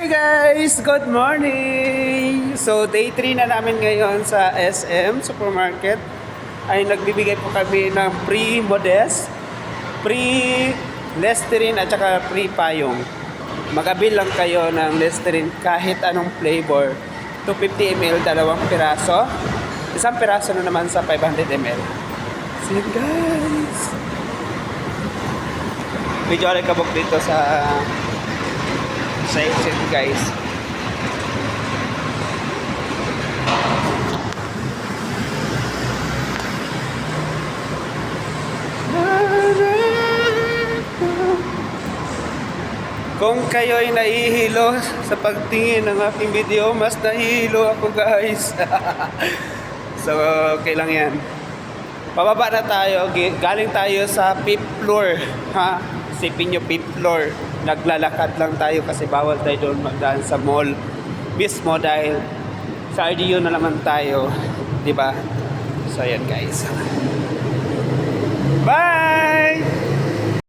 Hi guys! Good morning! So day 3 na namin ngayon sa SM Supermarket. Ay nagbibigay po kami ng free Modest, free Listerine at saka free Payong. Mag-avail lang kayo ng Listerine kahit anong flavor. 250 ml, dalawang piraso. Isang piraso na naman sa 500 ml. See you guys! Medyo alikabok dito sa exit guys. Kung kayo ay nahihilo sa pagtingin ng aking video, mas nahihilo ako guys. So okay lang yan. Pababa na tayo. Galing tayo sa 5th floor, ha? Isipin nyo 5th floor. Naglalakad lang tayo kasi bawal tayo doon magdaan sa mall mismo dahil sa RDU na naman tayo, di ba? So ayan guys.